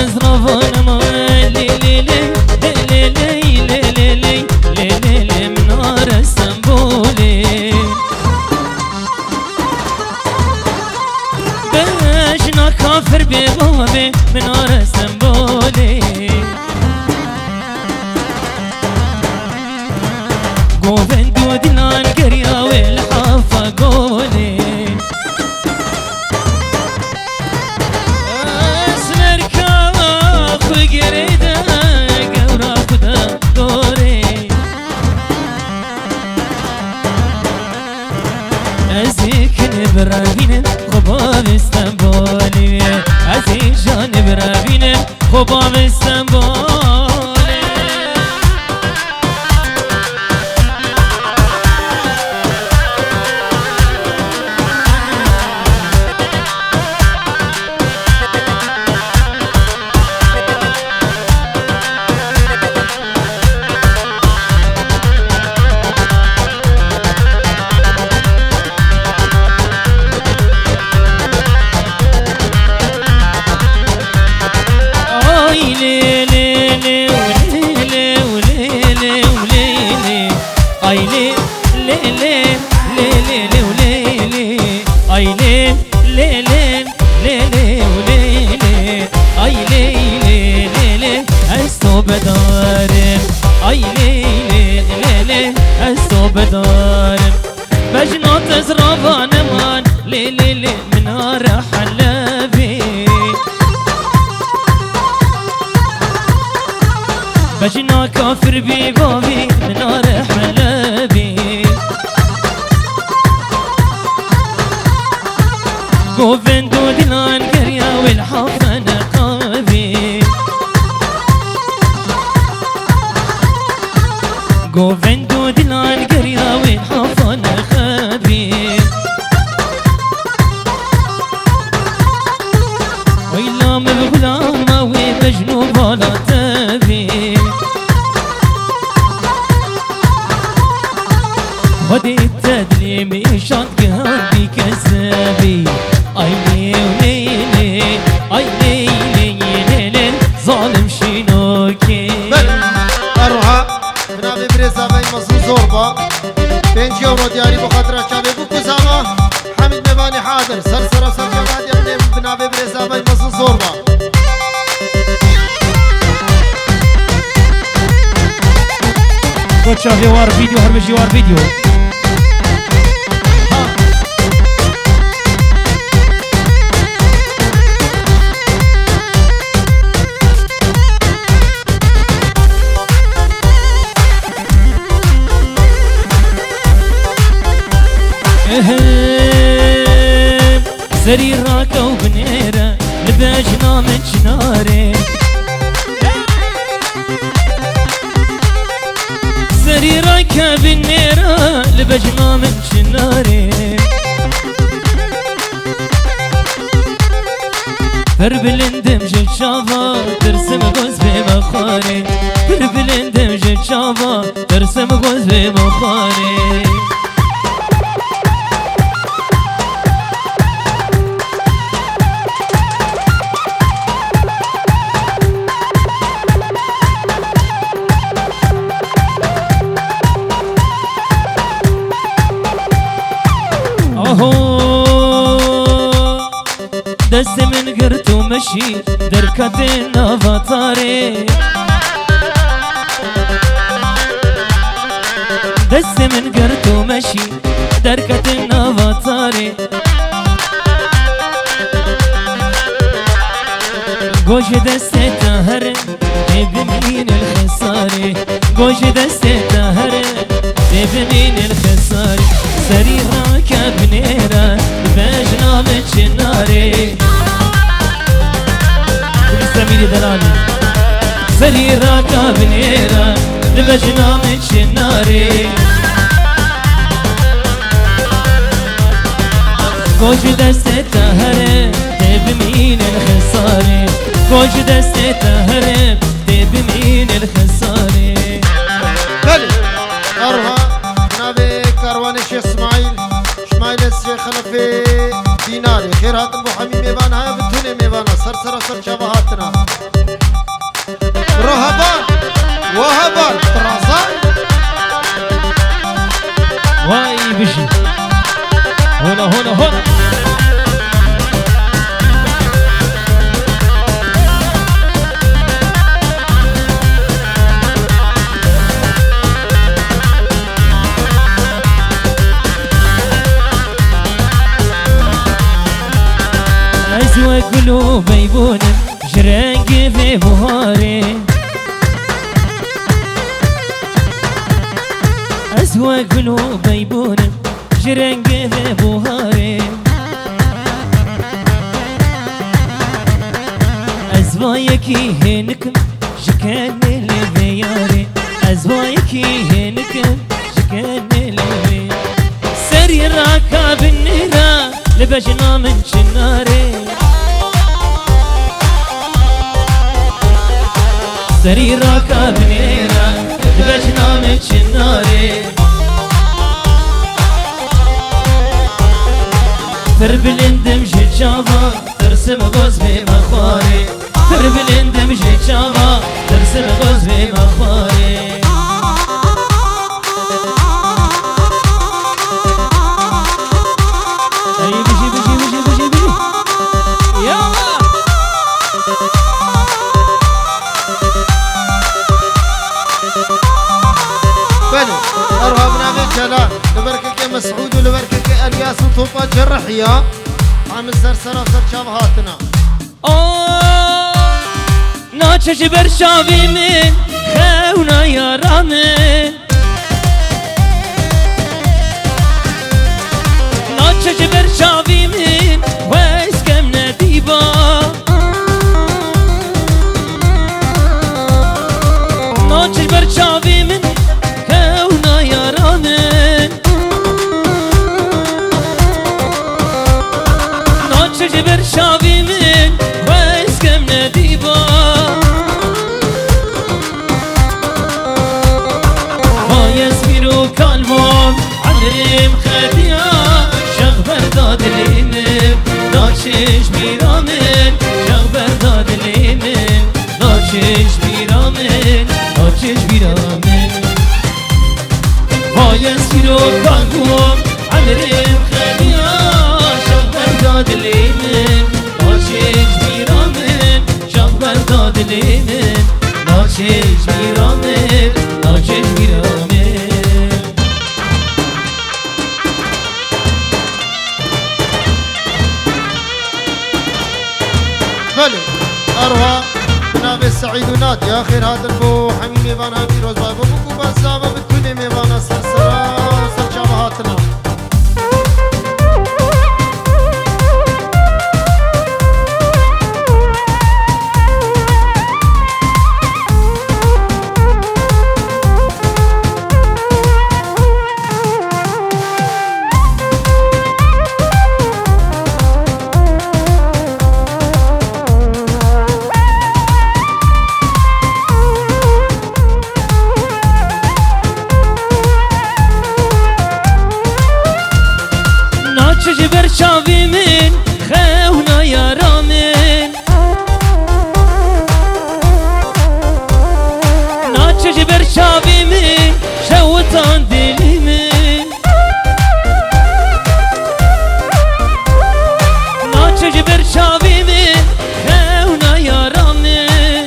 تزرفان ما لي لي لي لي لي لي لي لي لي لي منار اسطنبولي بجنا كافر ببابي منار اسطنبولي قوفن دودلان قريا والحافة قولي اسمر كاخ وقريدا قورا خدا دوري ازيك نبرابين خباب اسطنبولي ازيك جان نبرابين خباب اسطنبولي بدارم بجنا تزرفان مان لي لي لي منار حلبي بجنا كافر ببابي منار حلبي قوفن دودلان قريا والحافة نقابي قوفن دودلان قريا والحافة نقابي ويلا مبغلامة وبجنو بالا تبي ودي التدليم شاد قهدي كذابي اي ليلي اي ليلي ظالم شينوكي اروها بنابي بريزا بي مصر زوربا 5 يورو دياري بخاطرة شابي بوكوزاما حميد مباني حاضر سرسرة سرجمات يبني بنابي بريزا بي مصر زوربا كوتشا في وار فيديو هربشي وار فيديو سريرك وبنيرة لبجنا من جناري سريرك بالنيرة لبجنا من جناري هربل اندمج الشافا ترسم غوز بمخاري هربل اندمج الشافا ترسم غوز بمخاري دست من قرت ومشي دركة النفطاري دست من قرت ومشي دركة النفطاري قوش دستي تهر بمين الخساري قوش دستي تهر بمين الخساري سريرك بنيرة بجنا من جناري سميري دلالي سريرك بنيرة بجنا من جناري قوش دستي تهرب بمين الخساري قوش دستي تهرب بمين الخساري بلي أروها نابي كاروان الشيخ اسماعيل الشيخ خلفي ديناري خير هات ابو حميد ميبان هاي بتوني ميبانا سر شبهاتنا بار براسا واي بشي هنا هنا هنا أزوى قلوبي يبونن جرنق في بهاري أزوى قلوبي يبونن جرنق في بهاري أزوايكي هنكم شكان لبياري أزوايكي هنكم شكان لبياري سري راكب النيرة لبجنا من شناري سري راكب النيرة لبجنا من شناري فربلندم جيت شافا ترسم غوز بمخاري فربلندم جيت شافا ترسم غوز بمخاري اي بجي بجي بجي بجي بجي يلا بلي أروها بنامج جلا لبركك مسعود ولبركك الياس وطوبة جرحية عم السرسرة سرشاب هاتنا ناچش برشاوی من خونا یارامن ناچش برشاوی من واسکم ندیبا ناچش برشاوی من خونا یارامن ناچش برشاوی من واسکم ندیبا kalbim annem khadiya şahber dadlim naçiş bir amen şahber dadlim naçiş bir amen naçiş bir amen vay esiro kalbim annem khadiya şahber dadlim naçiş bir amen şahber dadlim naçiş bir amen naçiş bir amen بلي أروها بنامج سعيد ونادية خير هذا البو حميم ميبانا بيروز بابا بكو بزابا بتكوني ميبانا سرسرة سرشاب هاتنا برشاوی من خونا یارامن ناچش برشاوی من شوتان دلی من ناچش برشاوی من خونا یارامن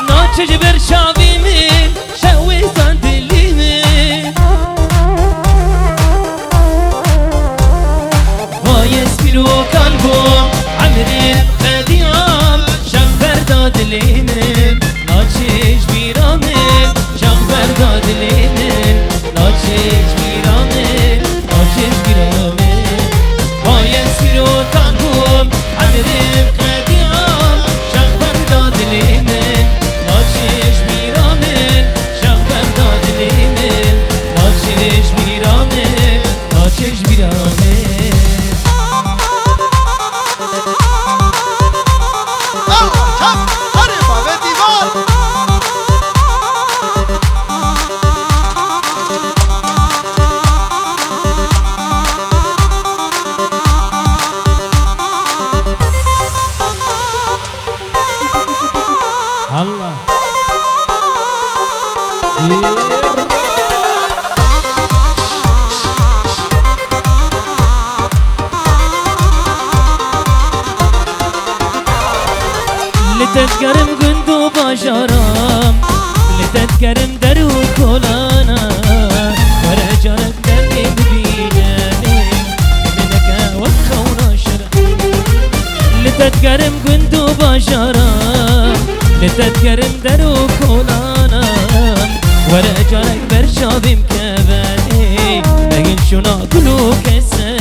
ناچش برشاوی من شوتان دلی من يسبلو قلبهم عمري خديام شغبر دادلينن ناچش بيرامن شغبر دادلينن ناچش بيرامن ناچش بيرامن يسبلو قلبهم عمري خديام شغبر دادلينن ناچش بيرامن شغبر دادلينن ناچش بيرامن ناچش بيرامن هربا وديفا الله لتذكرم قندو باشرام لتذكرم درو كولانا ورجالك دلي ببيناني منك وخونا شرا لتذكرم قندو باشرام لتذكرم درو كولانا ورجالك برشاب مكاباني لكن شنا كلو كسرا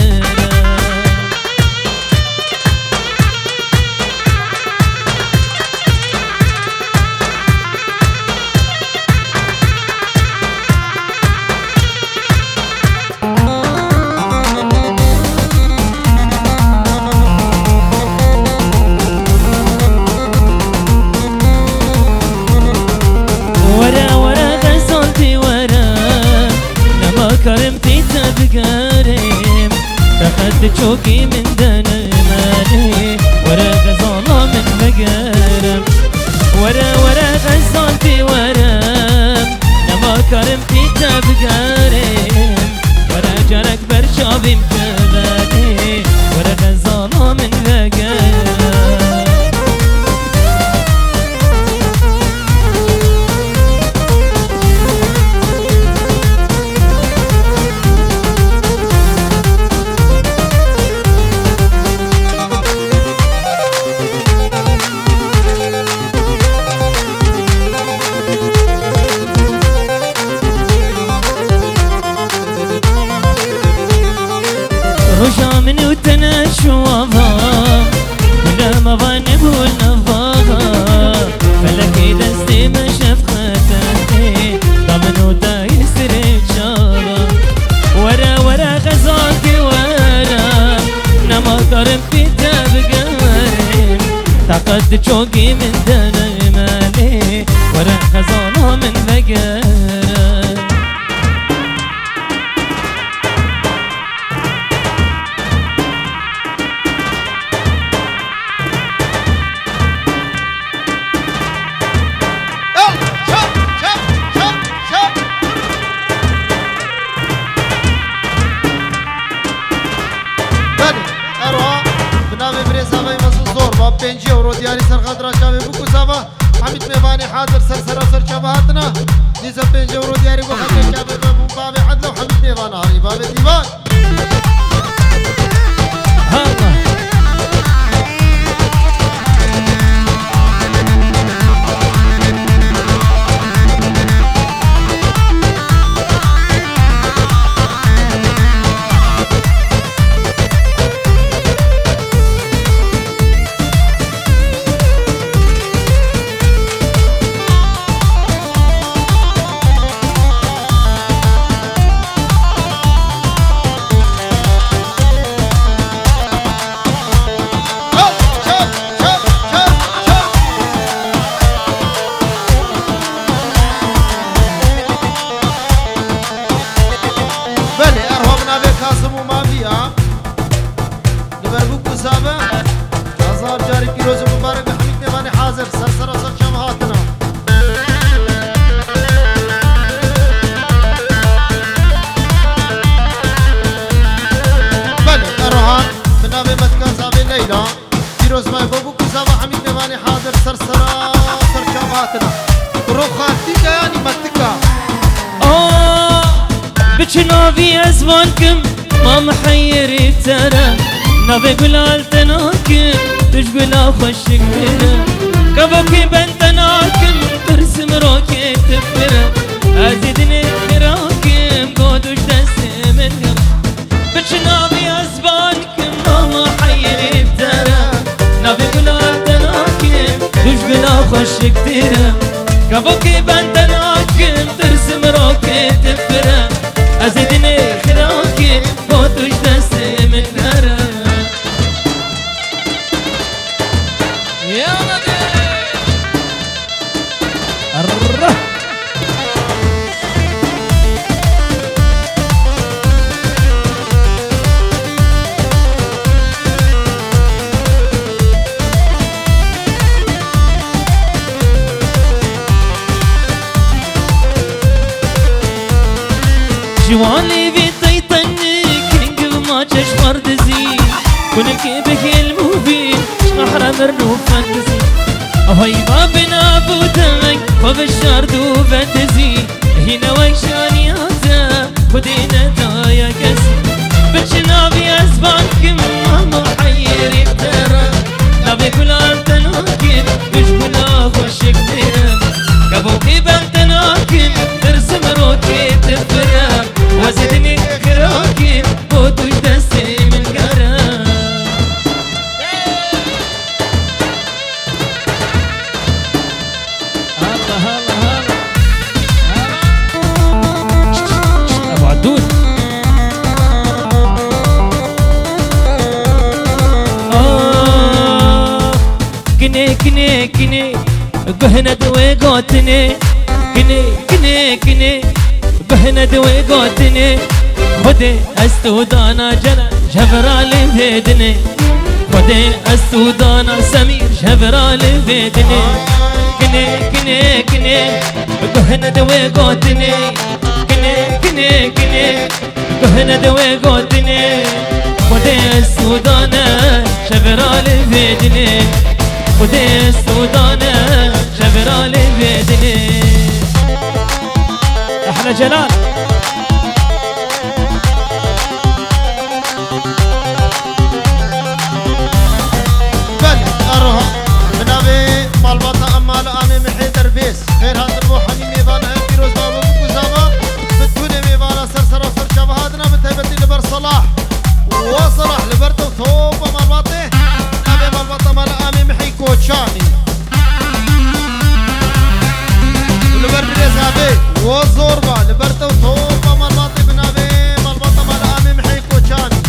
كرمتي تبقارم رقد تشوكي من دنا مالي ورا غزالة من مقارم ورا غزالتي ورام لما كرمتي تبقارم ورا جرك برشابي مكبالي ورا غزالة من مقارم رجع مني وتنشوفها ولا ما ظني بولنفاها فلكي دستي ما شاف خطاتي ضمن وتايسري شابا ورا غزالتي ورا نما قرمتي تبقارم تعقد تشوقي من دنا مالي ورا غزالة من بقارم پنجی اورو دیاری سرخدرا شاوی بکو سوا حمید میوانی حاضر سرسرا سر شبهاتنا نیزا پنجی اورو دیاری بخطر شاوی بابو بابی عدل و حمید میوان هاری بابی دیوان بچناوی ازوانكم ما محيري ترى نبي قلال تناكم تشقلا خوشك ترى كبوكي بنتناكم ترسم روكي تفرى ازيدني راكم قودوش دسي من بچناوي ازوانكم ما محيري ترى نبي قلال تناكم تشقلا خوشك ترى كبوكي بنتناكم ترسم روكي تفرى أزيدني خراكي بوتوش دستي من نرى يا نبي الره والي في طيطنك نقل ما تشفر دزي كنك بك الموبين شنحر مرنو فانتزي هاي بابنا بودنك وبالشرد وفانتزي هنا ويشانياتا ودينا دايا كسي بتشنا في أسبانك ماما حيري بترى نبي كل أرتناكين مش كلا خوشك ترى كبوكي بمتناكين ترسم روكي تفرى وزدني خراكين ودوش دستي من قرى أبو عدود كني بهند وقوتني كني بهند وقوتني خدي استودانا جلا جبرالي بيدني خدي استودانا سمير جبرالي بيدني كني بهند وقوتني كني بهند وقوتني خدي استودانا جبرالي بيدني خدي السودانة جبرالي بيدني احنا جلال بل اروح بنابي مالبطة امال امي محي دربيس خير هاد الروحاني ميبانا فيروز بابا بكوزاما بتوني ميبانا سرسرة وسرشة بهادنا بتهبتي لبر صلاح وصلاح لبرتو ثوب مالبطة نابي مالبطة مال امي محي كوتشاني لبر بريزابي وزوربا لبرتو ثوب مالبطة بنابي مالبطة مال امي محي كوتشاني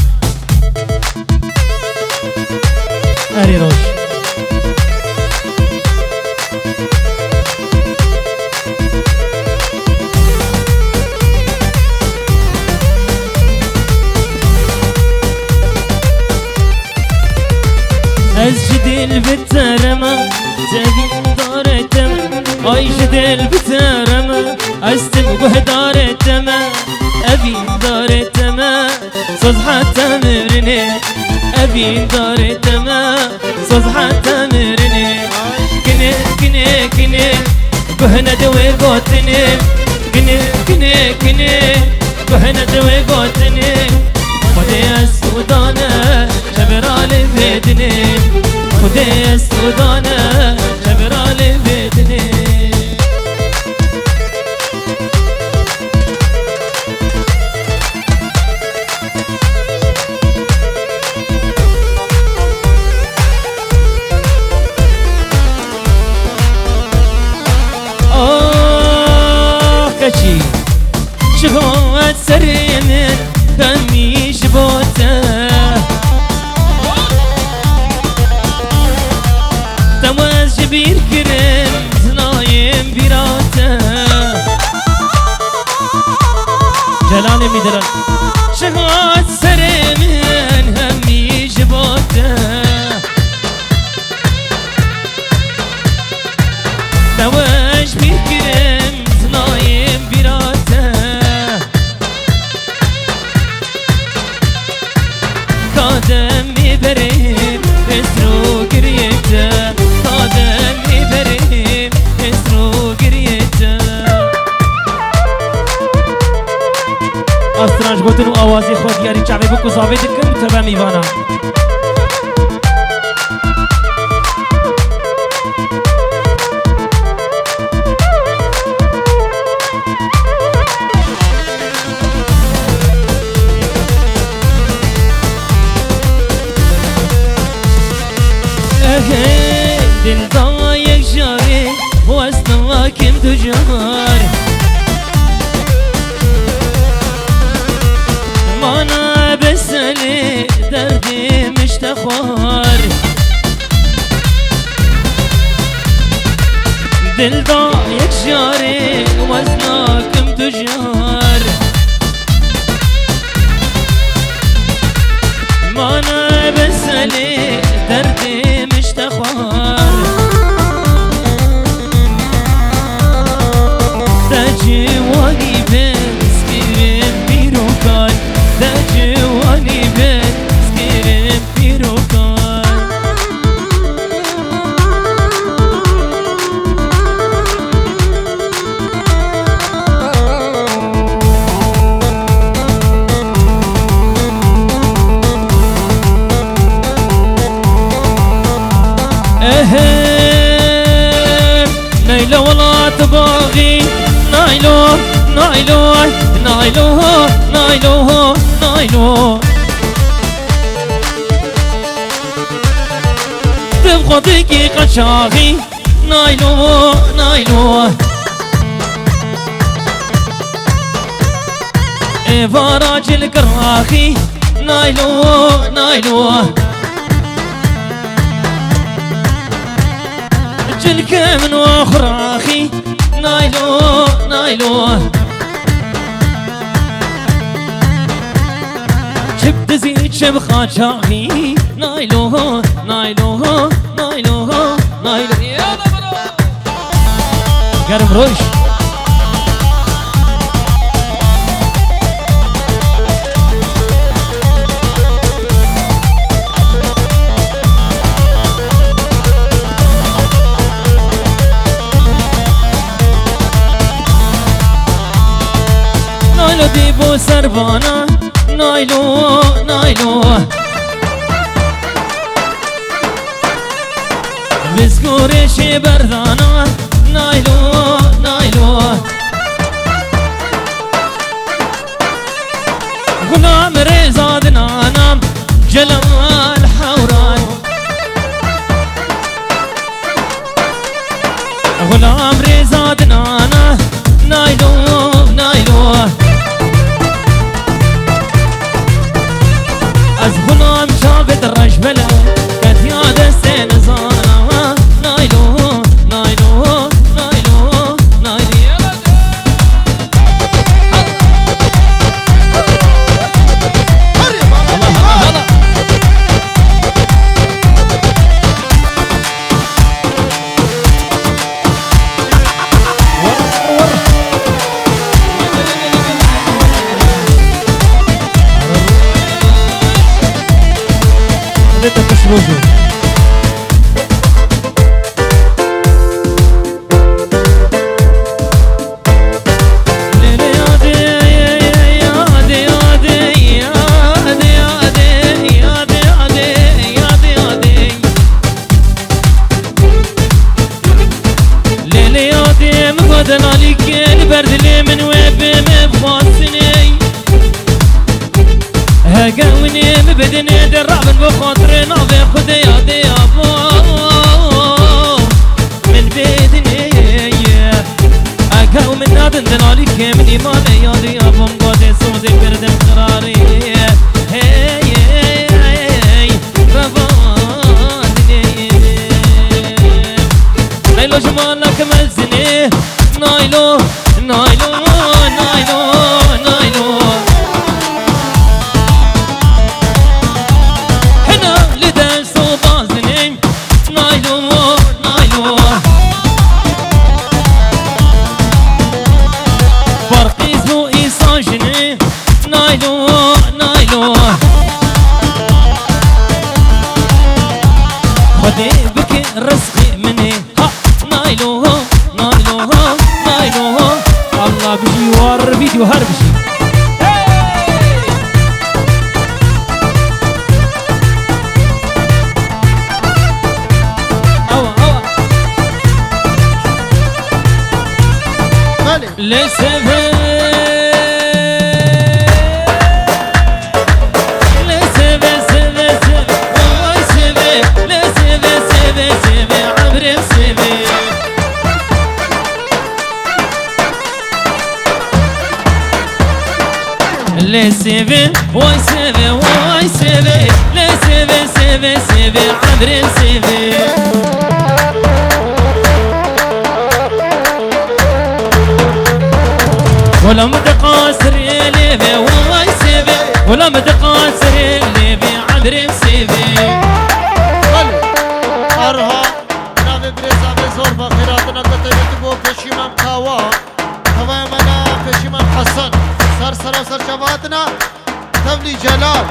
أري روش أسجد بالترمى تبين دار التمى أيجد بالترمى أستم بهدار التمى أبي دار التمى صزحة تمرني أبي دار التمى صزحة تمرني كني بهنا دوي قوتني كني بهنا دوي قوتني خدي السودانة جبرالي بيدني خدي السودانة جبرالي بيدني كشي شغوات سرينن فمي جبوته تواز جبير كرم زنايم براته جلالي مدرن شغوات سرينن همي جبوته تواز جبير كرم زنايم براته قادم بريم اسرو قريته قادم بريم اسرو قريته استرانج گوتن و آوازی خود یاری چعبی بکو زاوی دکن تبا میوانا دل ضايق جاري واستواكم تجار ما انا بسالي دردي مش تخوار دل ضايق جاري واستواكم تجار ما انا بسالي دردي مش تخوار تجي واقي بس كريم نايلو نايلو نايلو تبغى دقيقة شاغي نايلو نايلو إيفا راجل كراخي نايلو نايلو جلك من وخراخي نايلو نايلو جبت زيت شبخة شاغي نايلو نايلو نايلو نايلو يلا برو قرب روش نايلو ديبو سربانا نايلو نايلو بسكوري شي بردانا نايلو نايلو غلام ريزاد نانام جلال حوراي غلام ريزاد نانا نايلو نايلو از غلام شابت الرجبلة كتياد السين زانا نايلو نايلو نايلو نايلو это пошружу بدن عليك البرد اللي من وين مبخاصني هقاوني مبدني درع من بخاطري نافي خدي يا ابو من بيدني هقاو من نادن دن عليك من ايماني يا ابو مقادي صوزي بردم قراري رفادني نايلو جمالك ملزني نايلو نايلو نايلو نايلو هنا لدن صوبازني نايلو نايلو فرقي اسمو إيساجني نايلو نايلو خدي بك رزقي مني ها نايلو نايلو نايلو الله بيجي ور فيديو هربشي لسه لي سيفي واي سيفي واي سيفي لي سيفي سيفي سيفي عبري سيفي ولا متقاصر ليبي واي سيفي ولا متقاصر ليبي عبري سيفي أرها نافي بريزا بزور بخيراتنا كتبتبو بشيمام كاوا كوا منا بشيمام حسن سر سر شباتنا تبلي جلال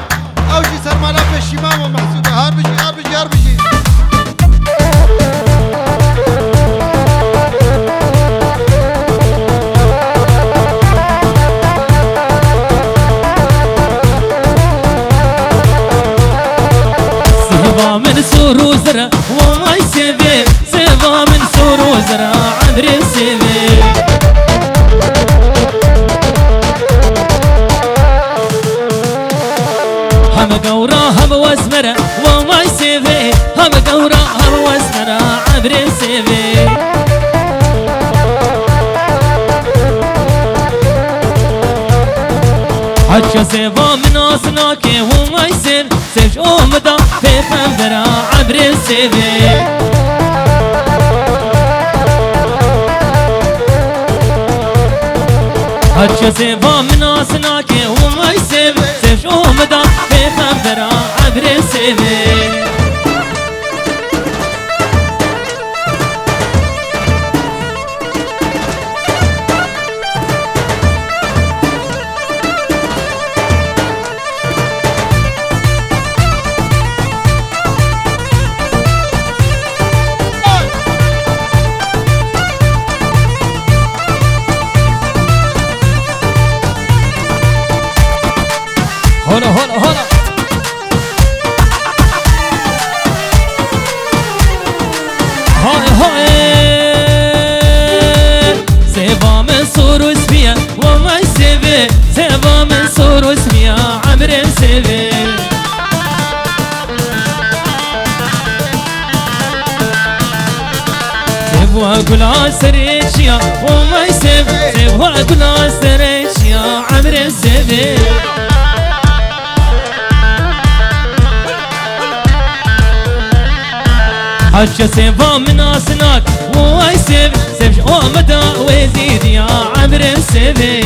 او جي سر مالا بشيمام ومحسودة هار بشي هار بشي هار بشي سيفا من سور وزرع واي سيفي سيفا من سور وزرع عبري سيفي قورا هم واسمرة وما يسيفي هم قورا هم واسمرة عبر سيفي حتى سيفا من أصناكي وما يسيف سيف أمدا في خنبرة عبر سيفي حتى سيفا من أصناكي وما يسيف سيف أمدا في خنبرة عبر سيفي هلا هلا هلا هاي هاي سيفا من صور وسفيا وما يسيفي سيفا من صور وسفيا عمر سيفي سيفا كل عسريشيا وما يسيف سيفا كل عسريشيا عمر سيفي حتى سيفا من أصناك ويسيف سيف أمدا ويزيد يا عمر سيفي